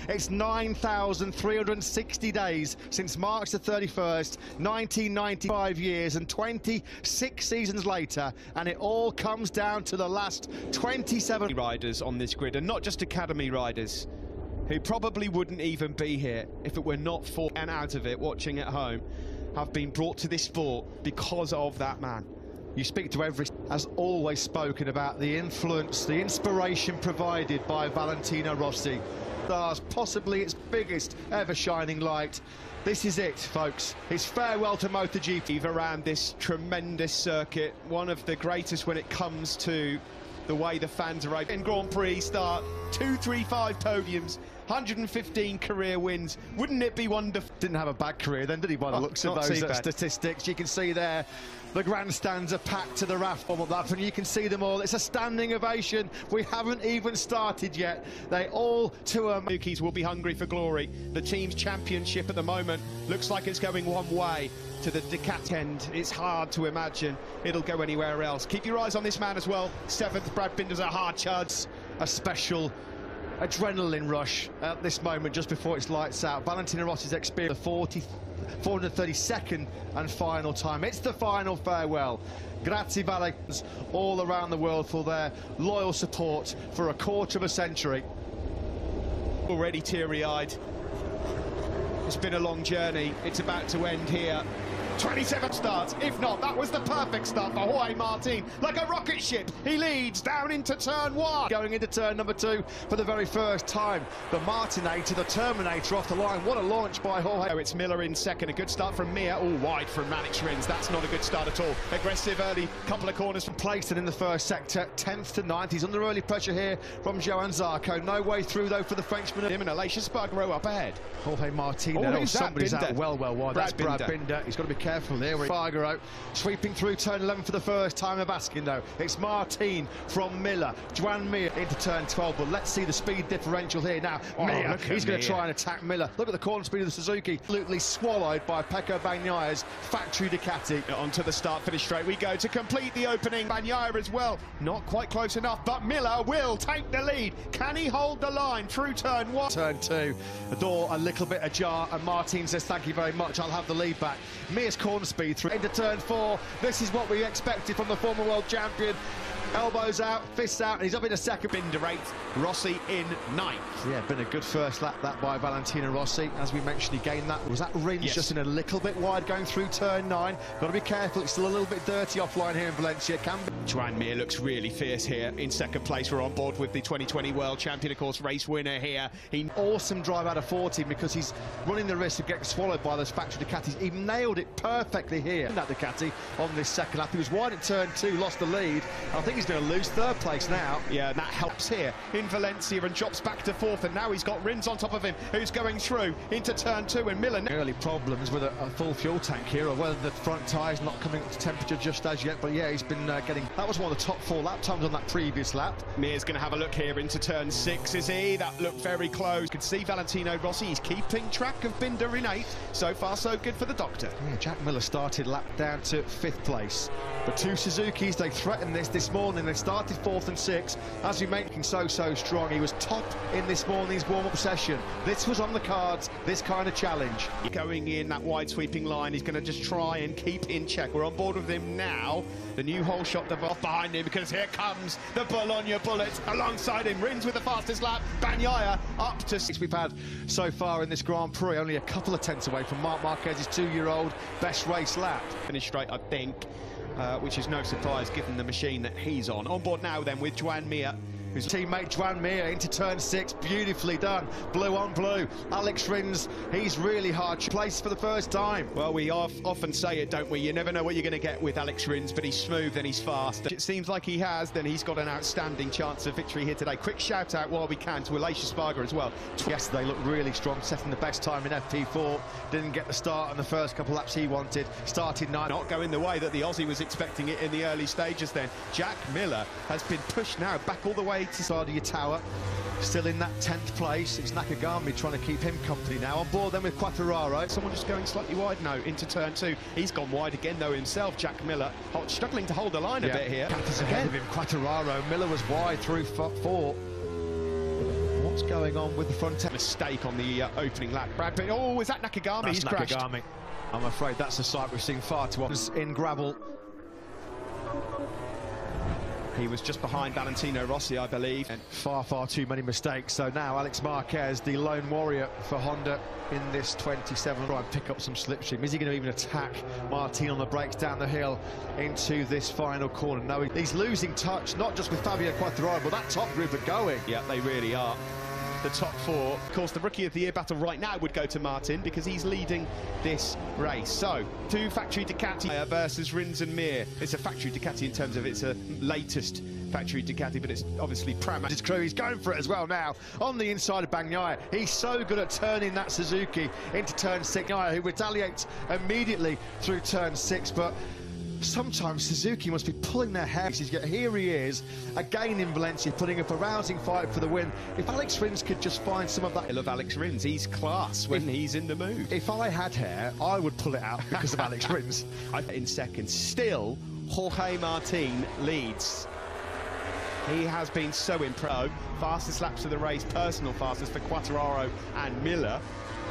It's 9,360 days since March the 31st, 1995 years and 26 seasons later, and it all comes down to the last 27 riders on this grid, and not just academy riders who probably wouldn't even be here if it were not for and out of it watching at home, have been brought to this sport because of that man. You speak to every, has always spoken about the influence, the inspiration provided by Valentino Rossi. Stars, possibly its biggest ever shining light. This is it, folks. It's farewell to MotoGP. Around this tremendous circuit, one of the greatest when it comes to the way the fans are in Grand Prix start, 235 podiums, 115 career wins. Wouldn't it be wonderful? Didn't have a bad career then, did he, by the looks of those statistics? You can see there the grandstands are packed to the raft of that, and you can see them all. It's a standing ovation. We haven't even started yet. They all to Rookies will be hungry for glory. The team's championship at the moment looks like it's going one way, to the Ducati end. It's hard to imagine it'll go anywhere else. Keep your eyes on this man as well. 7th, Brad Binder's a hard chuds. A special adrenaline rush at this moment just before it's lights out. Valentino Rossi's experience, the 432nd and final time. It's the final farewell. Grazie Vale, all around the world for their loyal support for a quarter of a century. Already teary-eyed. It's been a long journey. It's about to end here. 27 starts. If not, that was the perfect start for Jorge Martin. Like a rocket ship, he leads down into turn 1. Going into turn number 2 for the very first time. The Martinator, the Terminator off the line. What a launch by Jorge. Oh, it's Miller in second. A good start from Mir. All wide from Alex Rins. That's not a good start at all. Aggressive early couple of corners from Playson in the first sector. 10th to 9th. He's under early pressure here from Johan Zarco. No way through though for the Frenchman. Him and Aleix Espargaro up ahead. Jorge Martin. Oh, somebody's Binder? out well wide. That's Brad Binder. He's got to be careful there. Espargaro sweeping through turn 11 for the first time of asking though. It's Martin from Miller. Joan Mir into turn 12, but let's see the speed differential here now. Mir, he's going to try and attack Miller. Look at the corner speed of the Suzuki. Absolutely swallowed by Pecco Bagnaya's factory Ducati. Onto the start finish straight we go to complete the opening. Bagnaia as well. Not quite close enough, but Miller will take the lead. Can he hold the line through turn 1? Turn 2, the door a little bit ajar, and Martin says thank you very much, I'll have the lead back. Mir's corner speed through into turn 4. This is what we expected from the former world champion. Elbows out, fists out, and he's up in a second. Binder 8th, Rossi in 9th. Yeah, been a good first lap that by Valentino Rossi. As we mentioned, he gained that. Was that Rins just in a little bit wide going through turn 9? Got to be careful, it's still a little bit dirty offline here in Valencia. Can be. Joan Mir looks really fierce here in second place. We're on board with the 2020 world champion, of course, race winner here. Awesome drive out of 14 because he's running the risk of getting swallowed by those factory Ducatis. He nailed it perfectly here. That Ducati on this second lap. He was wide at turn 2, lost the lead. I think he's going to lose third place now. Yeah, and that helps here in Valencia and drops back to 4th, and now he's got Rins on top of him, who's going through into turn 2, and Miller. Early problems with a full fuel tank here, or whether the front tyre's not coming up to temperature just as yet, but yeah, he's been getting. That was one of the top 4 lap times on that previous lap. Mir's going to have a look here into turn 6, is he? That looked very close. You can see Valentino Rossi, he's keeping track of Binder in 8th. So far, so good for the doctor. Yeah, Jack Miller started lap down to 5th place. The 2 Suzukis, they threatened this morning. They started 4th and 6th. As we making so strong, he was top in this morning's warm-up session. This was on the cards, this kind of challenge. Going in that wide sweeping line, he's going to just try and keep in check. We're on board with him now. The new hole shot off behind him, because here comes the Bologna Bullet alongside him. Rins with the fastest lap. Bagnaia up to 6. We've had so far in this Grand Prix, only a couple of tenths away from Marc Marquez's 2-year-old best race lap. Finish straight, I think. Which is no surprise given the machine that he's on. On board now then with Joan Mir, whose teammate Joan Mir into turn 6, beautifully done, blue on blue. Alex Rins, he's really hard placed for the first time. Well, we often say it, don't we? You never know what you're going to get with Alex Rins, but he's smooth and he's fast. It seems like he has, then he's got an outstanding chance of victory here today. Quick shout out while we can to Aleix Espargaro as well. Yesterday looked really strong, setting the best time in FP4. Didn't get the start on the first couple laps he wanted. Started 9. Not going the way that the Aussie was expecting it in the early stages then. Jack Miller has been pushed now back all the way to side of your tower, still in that 10th place. It's Nakagami trying to keep him company now. On board then with Quartararo. Someone just going slightly wide now into turn 2. He's gone wide again though himself, Jack Miller, struggling to hold the line a bit here. Catter's ahead of him, Quartararo. Miller was wide through 4. What What's going on with the front end? Mistake on the opening lap. Brad Pitt. Oh, is that Nakagami? That's He's Nakagami. crashed. I'm afraid that's a sight we've seen far too often in gravel. He was just behind Valentino Rossi, I believe. And Far too many mistakes. So now Alex Marquez, the lone warrior for Honda in this 27, try and pick up some slipstream. Is he going to even attack Martin on the brakes down the hill into this final corner? No, he's losing touch, not just with Fabio Quartararo, but that top group are going. yeah, they really are. The top four. Of course, the Rookie of the Year battle right now would go to Martin because he's leading this race. So, two factory Ducati versus Rins and Mir. It's a factory Ducati in terms of its latest factory Ducati, but it's obviously Pramac. His crew, he's going for it as well now. On the inside of Bagnaia, he's so good at turning that Suzuki into turn 6. Bagnaia, who retaliates immediately through turn 6, but sometimes Suzuki must be pulling their hair. Yet here he is, again in Valencia, putting up a rousing fight for the win. If Alex Rins could just find some of that... I love Alex Rins, he's class when he's in the mood. If I had hair, I would pull it out because of Alex Rins. In second, still, Jorge Martin leads. He has been so impressive. Fastest laps of the race, personal fastest for Quartararo and Miller.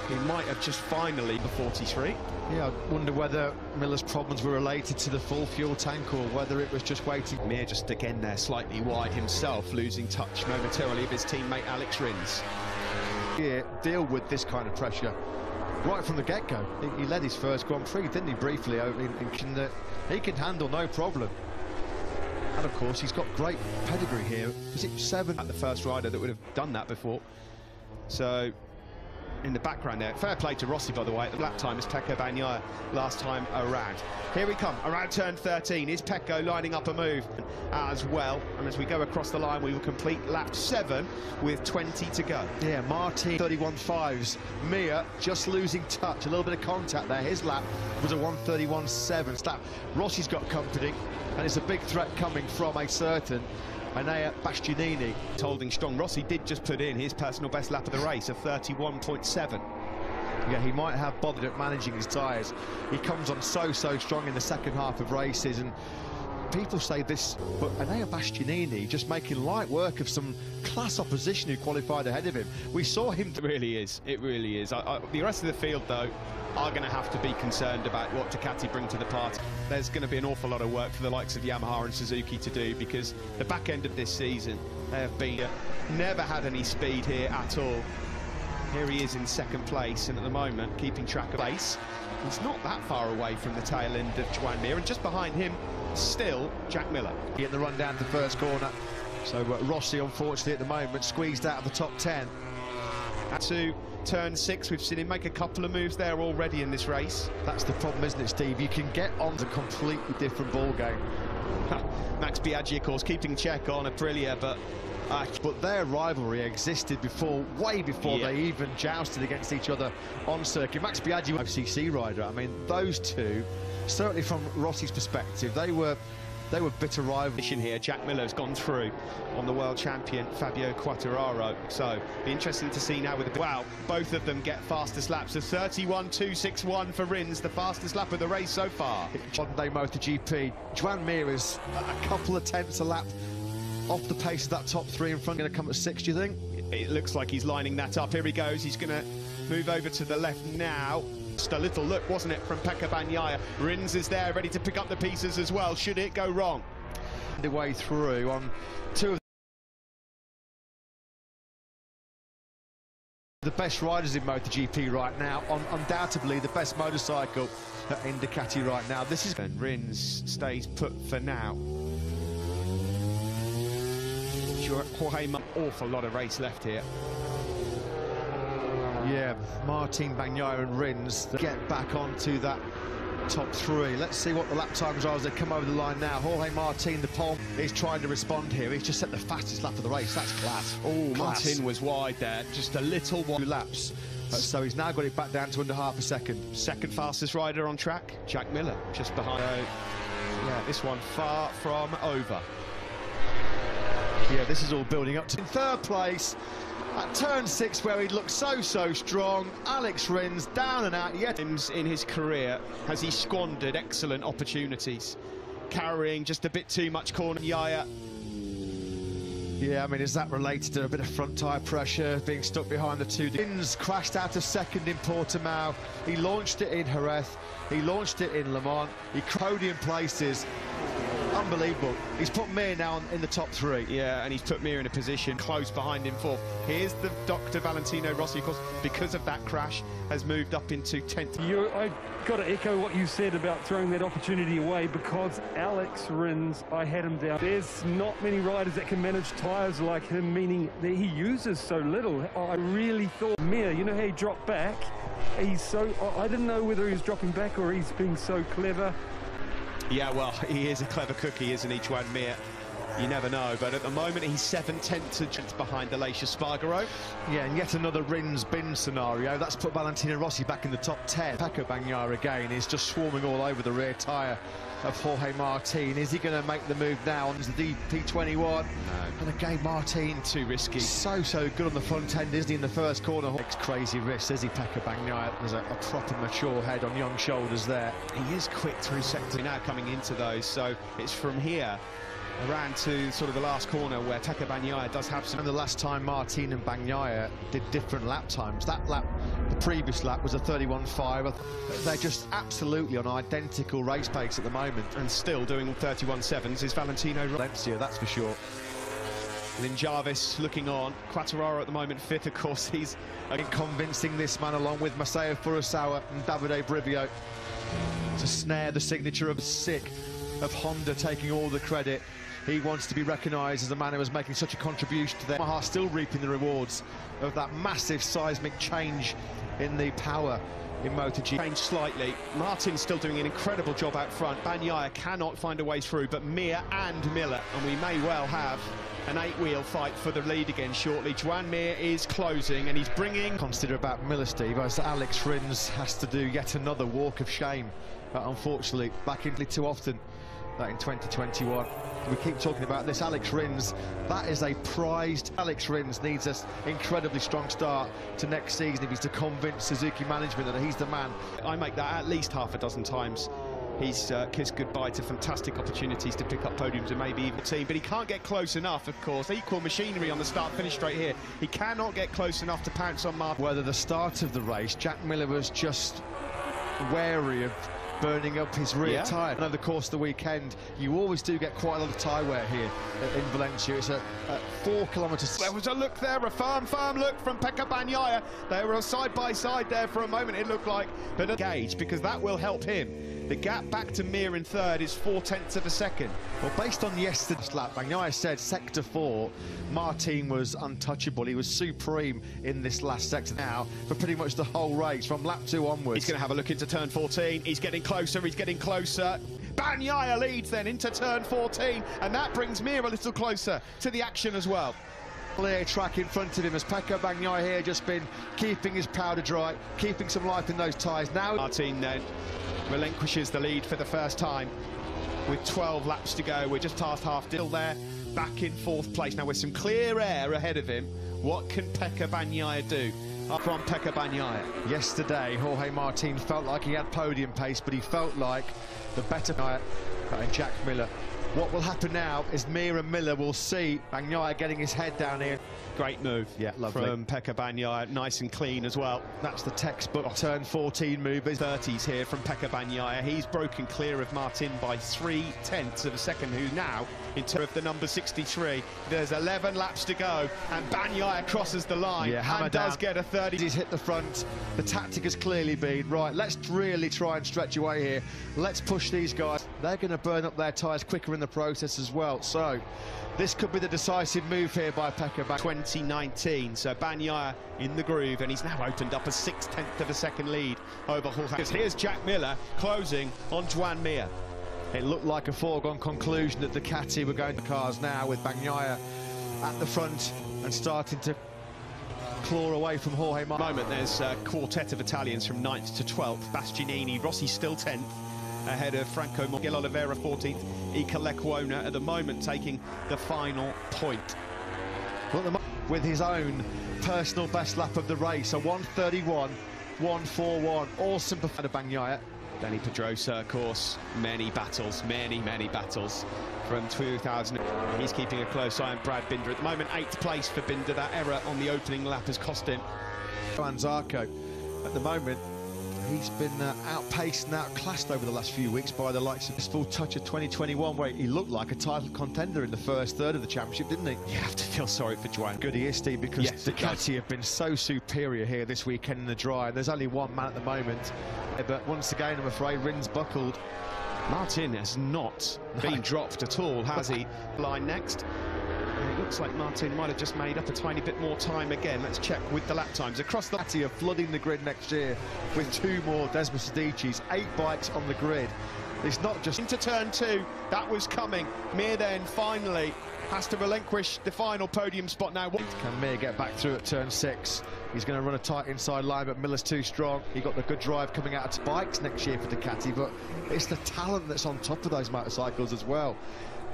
He might have just finally the 43. Yeah, I wonder whether Miller's problems were related to the full fuel tank or whether it was just waiting. Mir just again there slightly wide himself, losing touch momentarily of his teammate Alex Rins. Yeah, deal with this kind of pressure right from the get-go. He led his first Grand Prix, didn't he, briefly, that he can handle no problem. And of course, he's got great pedigree here. Is it 7? At the first rider that would have done that before. So, in the background there, fair play to Rossi, by the way, at the lap time as Pecco Bagnaia last time around. Here we come, around turn 13. Is Pecco lining up a move as well? And as we go across the line, we will complete lap 7 with 20 to go. Yeah, Martin 31.5s. Mir just losing touch, a little bit of contact there. His lap was a 131.7 lap. Rossi's got company, and it's a big threat coming from a certain Enea Bastianini. Holding strong. Rossi did just put in his personal best lap of the race of 31.7. Yeah, he might have bothered at managing his tyres. He comes on so strong in the second half of races, and people say this, but Enea Bastianini just making light work of some class opposition who qualified ahead of him. We saw him... It really is, it really is. The rest of the field, though, are going to have to be concerned about what Ducati bring to the party. There's going to be an awful lot of work for the likes of Yamaha and Suzuki to do, because the back end of this season, they have been never had any speed here at all. Here he is in second place, and at the moment, keeping track of pace. He's not that far away from the tail end of Joan Mir, and just behind him, still Jack Miller. Getting the run down to the first corner. So Rossi, unfortunately, at the moment, squeezed out of the top 10. To turn 6, we've seen him make a couple of moves there already in this race. That's the problem, isn't it, Steve? You can get on a completely different ball game. Max Biaggi, of course, keeping check on Aprilia, but their rivalry existed before, way before they even jousted against each other on circuit. Max Biaggi, FCC rider. I mean, those two, certainly from Rossi's perspective, they were bitter rivals. Here, Jack Miller's gone through on the world champion Fabio Quartararo. So, be interesting to see now with the... Wow, both of them get fastest laps of 31.261 for Rins, the fastest lap of the race so far. Modern-day MotoGP, Joan Mir is a couple of tenths a lap off the pace of that top 3 in front. Going to come at 6, do you think? It looks like he's lining that up. Here he goes. He's going to move over to the left now. Just a little look, wasn't it, from Pecco Bagnaia. Rins is there, ready to pick up the pieces as well, should it go wrong. The way through on 2 of the best riders in MotoGP right now, undoubtedly the best motorcycle in Ducati right now. This is... And Rins stays put for now. Jorge, awful lot of race left here. Yeah, Martin, Bagnaia and Rins get back onto that top 3. Let's see what the lap times are as they come over the line now. Jorge Martin, the pole, is trying to respond here. He's just set the fastest lap of the race. That's class. Oh, Martin was wide there, just a little wide. Laps. So he's now got it back down to under half a second. Second fastest rider on track, Jack Miller, just behind. Yeah, this one far from over. Yeah, this is all building up to in third place. At turn 6, where he looked so strong, Alex Rins down and out yet. In his career, has he squandered excellent opportunities, carrying just a bit too much corner. Yeah, Yeah, I mean, is that related to a bit of front tyre pressure, being stuck behind the two? Vins crashed out of second in Portimao. He launched it in Jerez. He launched it in Le Mans. He podium places. Unbelievable. He's put Mir now in the top three. Yeah, and he's put Mir in a position close behind him fourth. Here's the Dr. Valentino Rossi, of course, because of that crash, has moved up into 10th. I got to echo what you said about throwing that opportunity away, because Alex Rins, I had him down. There's not many riders that can manage tyres like him, meaning that he uses so little. I really thought Mir, you know how he dropped back? He's so... I didn't know whether he was dropping back or he's being so clever. Yeah, well, he is a clever cookie, isn't he, Juan Mir? You never know, but at the moment he's 7/10 behind Aleix Espargaro. Yeah, and yet another Rins bin scenario. That's put Valentino Rossi back in the top 10. Pecco Bagnaia again is just swarming all over the rear tyre of Jorge Martin. Is he going to make the move now on the DP21? No. And again, Martin, too risky. So good on the front end, isn't he, in the first corner? Makes crazy risks, is he, Pecco Bagnaia? There's a proper mature head on young shoulders there. He is quick through sector now coming into those, so it's from here around to sort of the last corner where Pecco Bagnaia does have some... And the last time Martin and Bagnaia did different lap times, that lap, the previous lap, was a 31.5. They're just absolutely on identical race pace at the moment. And still doing 31.7s is Valentino Valencia, that's for sure. Lynn Jarvis looking on. Quattararo at the moment fifth, of course. He's convincing this man, along with Masao Furusawa and Davide Brivio, to snare the signature of sick of Honda taking all the credit. He wants to be recognised as a man who was making such a contribution to them. Yamaha still reaping the rewards of that massive seismic change in the power in MotoGP. Changed slightly. Martin's still doing an incredible job out front. Bagnaia cannot find a way through, but Mir and Miller, and we may well have an 8-wheel fight for the lead again shortly. Juan Mir is closing, and he's bringing... Consider about Miller, Steve, as Alex Rins has to do yet another walk of shame, unfortunately, back into too often. That in 2021. We keep talking about this. Alex Rins, that is a prized... Alex Rins needs an incredibly strong start to next season if he's to convince Suzuki management that he's the man. I make that at least half a dozen times. He's kissed goodbye to fantastic opportunities to pick up podiums and maybe even the team, but he can't get close enough, of course. Equal machinery on the start-finish straight here. He cannot get close enough to pounce on Martin. Whether the start of the race, Jack Miller was just wary of burning up his rear tyre. Over the course of the weekend, you always do get quite a lot of tyre wear here in Valencia. It's a 4 kilometres. There was a look there, a firm look from Pecco Bagnaia. They were side by side there for a moment, it looked like, but a gauge, because that will help him. The gap back to Mir in third is 0.4 of a second. Well, based on yesterday's lap, Bagnaia said sector 4, Martin was untouchable. He was supreme in this last sector now for pretty much the whole race, from lap 2 onwards. He's going to have a look into turn 14. He's getting closer, Bagnaia leads then into turn 14, and that brings Mir a little closer to the action as well. Clear track in front of him as Pecco Bagnaia here just been keeping his powder dry, keeping some life in those tyres. Now Martin then relinquishes the lead for the first time with 12 laps to go. We're just past half, still there, back in 4th place. Now with some clear air ahead of him, what can Pecco Bagnaia do? From Pecco Bagnaia. Yesterday, Jorge Martin felt like he had podium pace, but he felt like the better Bagnaia and Jack Miller. What will happen now is Mir and Miller will see Bagnaia getting his head down here. Great move, yeah, lovely. From Pecco Bagnaia, nice and clean as well. That's the textbook turn 14 move. 30s here from Pecco Bagnaia. He's broken clear of Martin by 0.3 of a second, who's now in turn of the number 63. There's 11 laps to go, and Bagnaia crosses the line and does get a 30. He's hit the front. The tactic has clearly been, right, let's really try and stretch away here. Let's push these guys. They're going to burn up their tyres quicker in the process as well. So this could be the decisive move here by Pecco Bagnaia. 2019, so Bagnaia in the groove, and he's now opened up a 0.6 of a second lead over Jorge. Because here's Jack Miller closing on Juan Mir. It looked like a foregone conclusion that Ducati were going to cars now, with Bagnaia at the front and starting to claw away from Jorge Martin. Moment, there's a quartet of Italians from 9th to 12th. Bastianini, Rossi still 10th. Ahead of Franco Miguel Oliveira 14th, Iker Lecuona at the moment taking the final point. Well, with his own personal best lap of the race, a 1:31, 1:41, all sympathy for Bagnaia. Danny Pedrosa, of course, many battles from 2000. He's keeping a close eye on Brad Binder. At the moment, 8th place for Binder. That error on the opening lap has cost him. Zarco, at the moment, he's been outpaced and outclassed over the last few weeks by the likes of this full touch of 2021, where he looked like a title contender in the first third of the championship, didn't he? You have to feel sorry for Juan. Good he is, Steve, because yes, Ducati have been so superior here this weekend in the dry, and there's only one man at the moment. But once again, I'm afraid, Rins buckled. Martin has not been dropped at all, has he? Line next. And it looks like Martin might have just made up a tiny bit more time again. Let's check with the lap times. Across the Ducati are flooding the grid next year with 2 more Desmond Sedicis, 8 bikes on the grid. It's not just into turn 2. That was coming. Mir then finally has to relinquish the final podium spot now. Can Mir get back through at turn 6? He's going to run a tight inside line, but Miller's too strong. He got the good drive coming out of bikes next year for Ducati, but it's the talent that's on top of those motorcycles as well.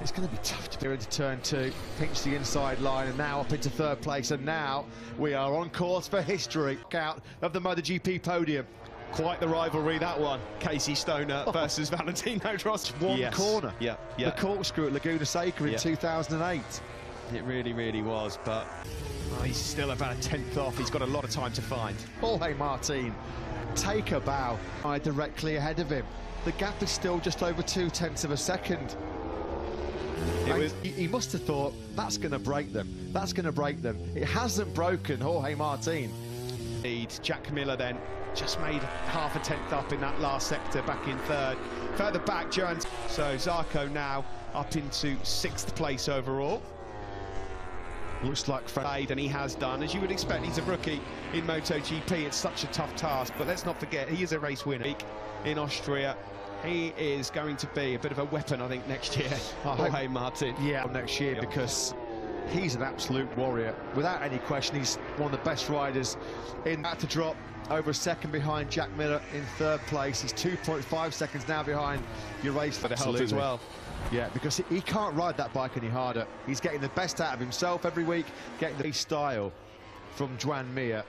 It's going to be tough to go into turn 2, pinch the inside line, and now up into 3rd place, and now we are on course for history. Out of the MotoGP podium. Quite the rivalry, that one. Casey Stoner versus Valentino Rossi. One corner. Yeah. The corkscrew at Laguna Seca in 2008. It really was, but he's still about a 10th off. He's got a lot of time to find. Jorge Martin, take a bow. Directly ahead of him. The gap is still just over 0.2 of a second. He must have thought, that's going to break them. That's going to break them. It hasn't broken Jorge Martin. Jack Miller then just made half a 10th up in that last sector, back in 3rd. Further back, Jones. So Zarco now up into 6th place overall. Looks like and he has done, as you would expect. He's a rookie in MotoGP. It's such a tough task, but let's not forget, he is a race winner in Austria. He is going to be a bit of a weapon, I think, next year. Jorge Martin. Yeah, next year, because he's an absolute warrior. Without any question, he's one of the best riders in that to drop over a second behind Jack Miller in 3rd place. He's 2.5 seconds now behind your race for the help as well. Yeah, because he can't ride that bike any harder. He's getting the best out of himself every week, getting the style from Juan Mir.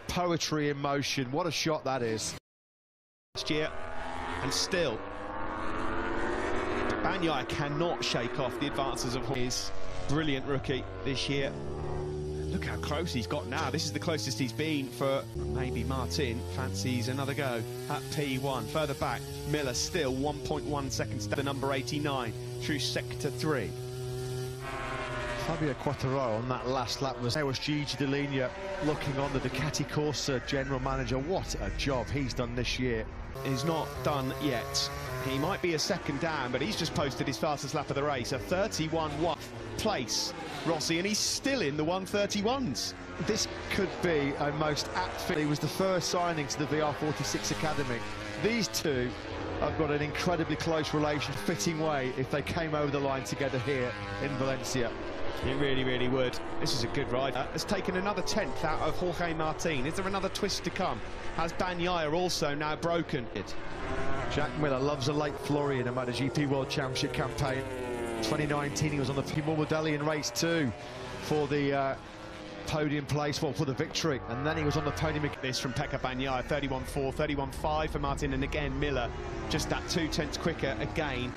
Poetry in motion. What a shot that is. Last year, and still, Bagnaia cannot shake off the advances of his brilliant rookie this year. Look how close he's got now. This is the closest he's been for maybe Martin. Fancies another go at P1. Further back, Miller still 1.1 seconds to the number 89 through sector 3. Fabio Quartararo on that last lap was Gigi Dall'Igna looking on, the Ducati Corsa general manager. What a job he's done this year. He's not done yet. He might be a second down, but he's just posted his fastest lap of the race, a 31.1 place, Rossi, and he's still in the 131s. This could be a most apt fit. He was the first signing to the VR46 Academy. These two have got an incredibly close relation, fitting way if they came over the line together here in Valencia. It really would. This is a good ride. Has taken another 10th out of Jorge Martin. Is there another twist to come? Has Bagnaia also now broken it? Jack Miller loves a late flurry in a MotoGP World Championship campaign. 2019 he was on the Morbidelli in race 2 for the podium place, well, for the victory, and then he was on the podium. This from Pekka Bagnaia, 31.4, 31.5 for Martin, and again Miller just that 0.2 quicker again.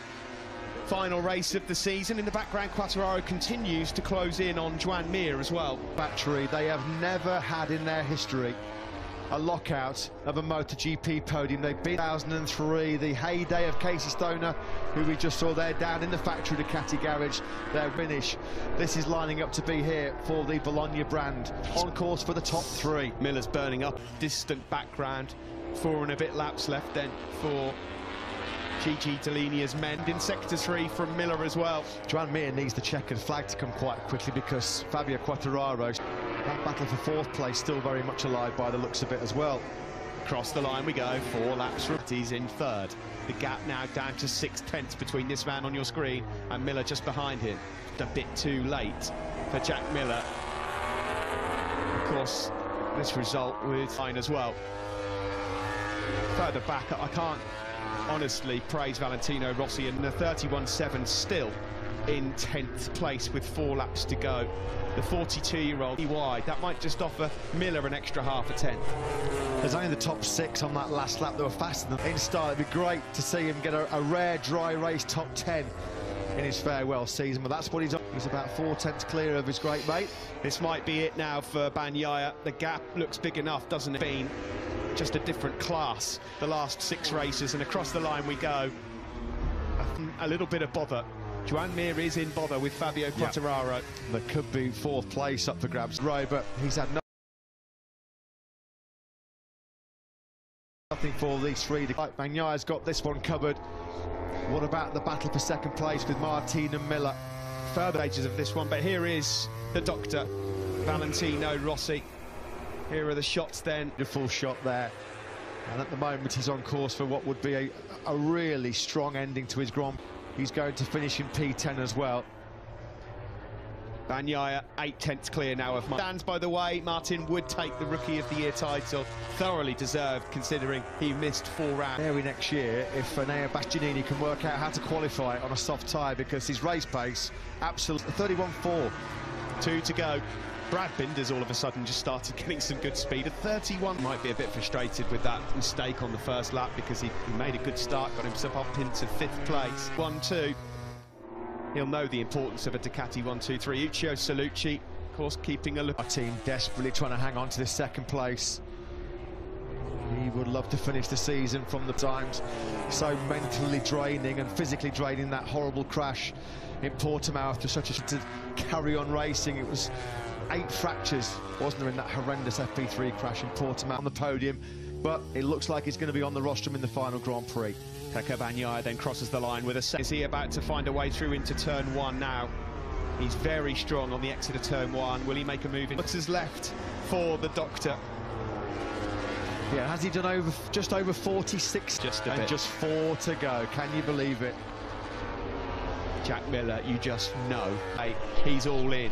Final race of the season. In the background, Quartararo continues to close in on Juan Mir as well. Battery, they have never had in their history a lockout of a MotoGP podium. They've been 2003, the heyday of Casey Stoner, who we just saw there down in the factory Ducati garage, their finish. This is lining up to be here for the Bologna brand, on course for the top 3. Miller's burning up, distant background, 4 and a bit laps left then for Gigi Dall'Igna's men. In sector 3 from Miller as well. Juan Mir needs the checkered flag to come quite quickly, because Fabio Quartararo, that battle for 4th place still very much alive by the looks of it as well. Across the line we go, 4 laps. He's in 3rd. The gap now down to 6/10 between this man on your screen and Miller just behind him. A bit too late for Jack Miller. Of course, this result with fine as well. Further back, I can't honestly praise Valentino Rossi, and the 31.7 still in 10th place with 4 laps to go. The 42-year-old wide, that might just offer Miller an extra half a tenth. There's only the top 6 on that last lap that were faster than in style. It'd be great to see him get a rare dry race top 10 in his farewell season, but that's what he's on. He's about 4 tenths clear of his great mate. This might be it now for Bagnaia. The gap looks big enough, doesn't it? Been just a different class the last 6 races, and across the line we go. A little bit of bother. Joan Mir is in bother with Fabio Quartararo. There could be 4th place up for grabs, right, but he's had nothing for these 3. Bagnaia's got this one covered. What about the battle for 2nd place with Martin and Miller? Further ages of this one, but here is the doctor, Valentino Rossi. Here are the shots then. Beautiful shot there. And at the moment he's on course for what would be a really strong ending to his Grand Prix. He's going to finish in P10 as well. Bagnaia 8 tenths clear now of stands. By the way, Martin would take the Rookie of the Year title. Thoroughly deserved, considering he missed 4 rounds. Maybe next year, if Nea Bastianini can work out how to qualify on a soft tyre, because his race pace, absolutely 31.4. 2 to go. Brad Binder's all of a sudden just started getting some good speed. At 31, might be a bit frustrated with that mistake on the first lap, because he made a good start, got himself up into 5th place. 1-2. He'll know the importance of a Ducati 1-2-3. Uccio Salucci, of course, keeping a look. Our team desperately trying to hang on to this 2nd place. He would love to finish the season from the times. So mentally draining and physically draining, that horrible crash in Portimao to carry on racing. It was 8 fractures, wasn't there, in that horrendous FP3 crash in Portimao on the podium. But it looks like he's going to be on the rostrum in the final Grand Prix. Pecco Bagnaia then crosses the line with a... Is he about to find a way through into turn 1 now? He's very strong on the exit of turn 1. Will he make a move in? What's his left for the doctor? Yeah, has he done just over 46? Just a and bit. Just 4 to go. Can you believe it? Jack Miller, you just know. Hey, he's all in.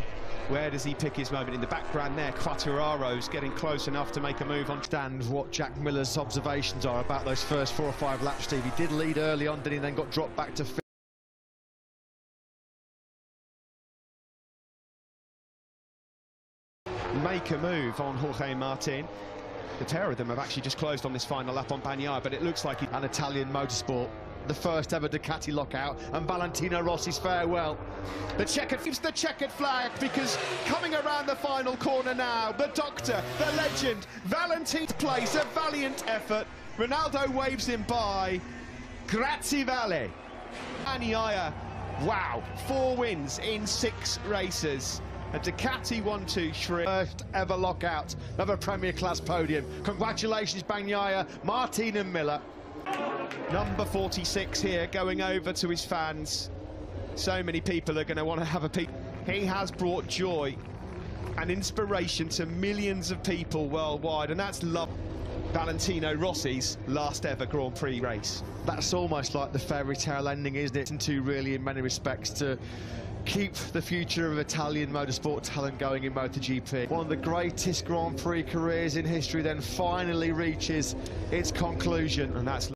Where does he pick his moment? In the background there, Quartararo's getting close enough to make a move on. Understand what Jack Miller's observations are about those first 4 or 5 laps, Steve. He did lead early on, didn't he? Then got dropped back to 5th. Make a move on Jorge Martin. The pair of them have actually just closed on this final lap on Bagnaia, but it looks like an Italian motorsport. The first ever Ducati lockout, and Valentino Rossi's farewell. The checkered flag, because coming around the final corner now, the doctor, the legend, Valentino place, a valiant effort. Ronaldo waves him by. Grazie Vale. Bagnaia, wow, 4 wins in 6 races. A Ducati 1-2-3. First ever lockout of a Premier Class podium. Congratulations, Bagnaia, Martin and Miller. Number 46 here, going over to his fans. So many people are going to want to have a peek. He has brought joy and inspiration to millions of people worldwide, and that's Valentino Rossi's last ever Grand Prix race. That's almost like the fairy tale ending, isn't it? And to really, in many respects, to keep the future of Italian motorsport talent going in MotoGP. One of the greatest Grand Prix careers in history then finally reaches its conclusion, and that's